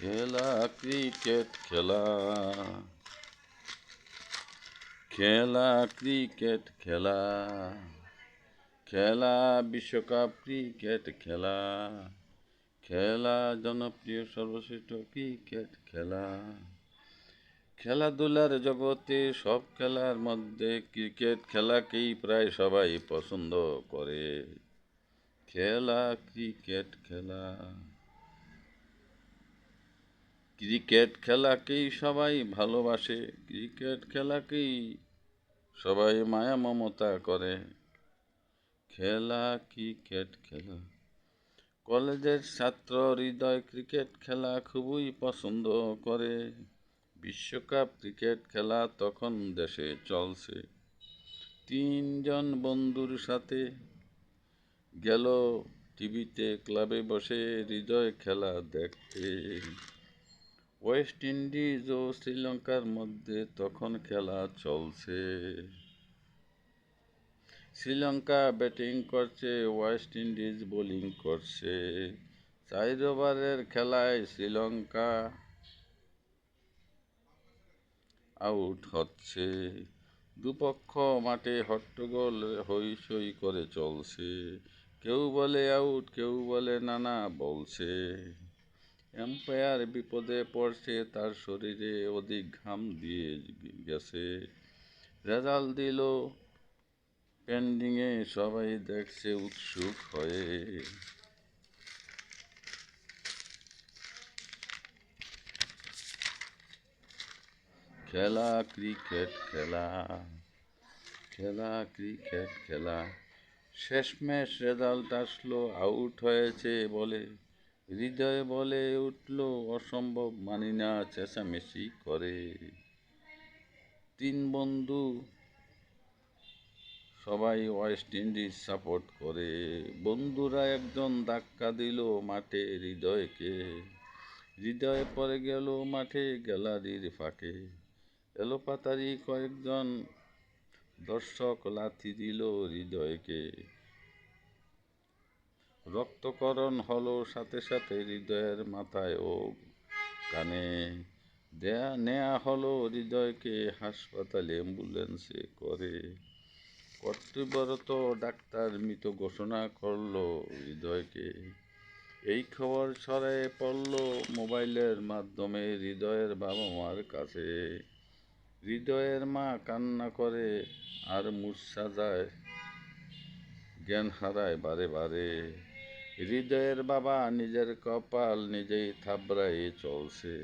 খেলা ক্রিকেট খেলা, খেলা ক্রিকেট খেলা, খেলা বিশ্বকাপ ক্রিকেট খেলা, খেলা জনপ্রিয় সর্বশ্রেষ্ঠ ক্রিকেট খেলা। খেলাধুলার জগতে সব খেলার মধ্যে ক্রিকেট খেলাকেই প্রায় সবাই পছন্দ করে। খেলা ক্রিকেট খেলা, ক্রিকেট খেলাকেই সবাই ভালোবাসে, ক্রিকেট খেলাকেই সবাই মায়া মমতা করে। খেলা ক্রিকেট খেলা, কলেজের ছাত্র হৃদয় ক্রিকেট খেলা খুবই পছন্দ করে। বিশ্বকাপ ক্রিকেট খেলা তখন দেশে চলছে। তিনজন বন্ধুর সাথে গেল টিভিতে ক্লাবে বসে হৃদয় খেলা দেখতে। ওয়েস্ট ইন্ডিজ ও শ্রীলঙ্কার মধ্যে তখন খেলা চলছে। শ্রীলঙ্কা ব্যাটিং করছে, ওয়েস্ট ইন্ডিজ বোলিং করছে। 4 ওভারের খেলায় শ্রীলঙ্কা আউট হচ্ছে। দুপক্ষ মাঠে হট্টগোল হইচই করে চলছে। কেউ বলে আউট, কেউ বলে নানা বলছে। এম্পায়ার বিপদে পড়ছে, তার শরীরে অধিক ঘাম দিয়ে গেছে। রেজাল্ট দিল পেন্ডিংয়ে, সবাই দেখছে উৎসুক হয়ে। খেলা ক্রিকেট খেলা, খেলা ক্রিকেট খেলা, শেষমেশ রেজাল্ট আসলো আউট হয়েছে বলে। হৃদয়ে বলে উঠল অসম্ভব, মানি না, চেঁচামেচি করে। 3 বন্ধু সবাই ওয়েস্ট ইন্ডিজ সাপোর্ট করে। বন্ধুরা একজন ধাক্কা দিল মাঠে হৃদয়কে। হৃদয়ে পড়ে গেল মাঠে গ্যালারির ফাঁকে। এলোপাতাড়ি কয়েকজন দর্শক লাথি দিল হৃদয়কে। রক্তকরণ হলো সাথে সাথে হৃদয়ের মাথায় ও কানে। নেয়া হলো হৃদয়কে হাসপাতালে, অ্যাম্বুলেন্সে করে। কর্তব্যরত ডাক্তার মৃত ঘোষণা করলো হৃদয়কে। এই খবর ছড়িয়ে পড়ল মোবাইলের মাধ্যমে হৃদয়ের বাবা মার কাছে। হৃদয়ের মা কান্না করে আর মূর্ছা যায়, জ্ঞান হারায় বারে বারে। হৃদয়ের বাবা নিজের কপাল নিজেই থাবড়ায়ে চলছে।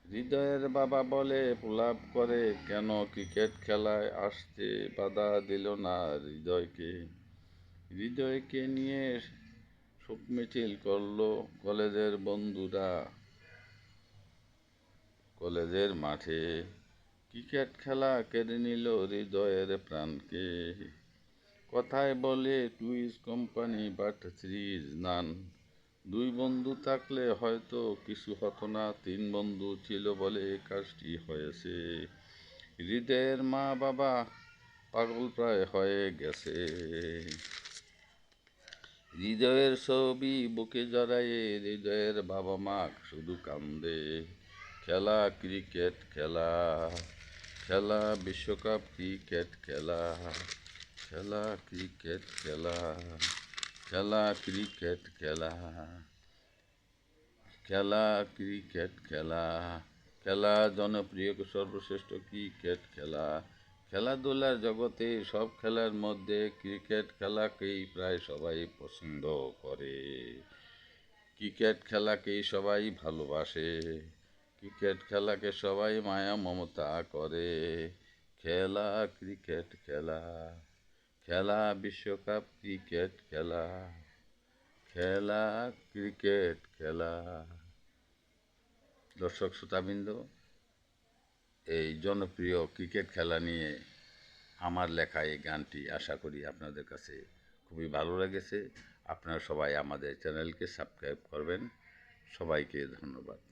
হৃদয়ের বাবা বলে প্রলাপ করে, কেন ক্রিকেট খেলায় আসতে বাধা দিল না হৃদয়কে। হৃদয়কে নিয়ে শোক মিছিল করলো কলেজের বন্ধুরা কলেজের মাঠে। ক্রিকেট খেলা কেড়ে নিল হৃদয়ের প্রাণকে। কথায় বলে 2 is company but 3 is none। 2 বন্ধু থাকলে হয়তো কিছু হতো না, 3 বন্ধু ছিল বলে কাজটি হয়েছে। হৃদয়ের মা বাবা পাগল প্রায় হয়ে গেছে। হৃদয়ের ছবি বুকে জড়ায়ে হৃদয়ের বাবা মা শুধু কান্দে। খেলা ক্রিকেট খেলা, খেলা বিশ্বকাপ ক্রিকেট খেলা, খেলা ক্রিকেট খেলা, খেলা ক্রিকেট খেলা, খেলা ক্রিকেট খেলা, খেলা জনপ্রিয় সর্বশ্রেষ্ঠ ক্রিকেট খেলা। খেলাধুলার জগতে সব খেলার মধ্যে ক্রিকেট খেলাকেই প্রায় সবাই পছন্দ করে। ক্রিকেট খেলাকেই সবাই ভালোবাসে, ক্রিকেট খেলাকে সবাই মায়া মমতা করে। খেলা ক্রিকেট খেলা, খেলা বিশ্বকাপ ক্রিকেট খেলা, খেলা ক্রিকেট খেলা। দর্শক শ্রোতাবৃন্দ, এই জনপ্রিয় ক্রিকেট খেলা নিয়ে আমার লেখা এই গানটি আশা করি আপনাদের কাছে খুবই ভালো লেগেছে। আপনারা সবাই আমাদের চ্যানেলকে সাবস্ক্রাইব করবেন। সবাইকে ধন্যবাদ।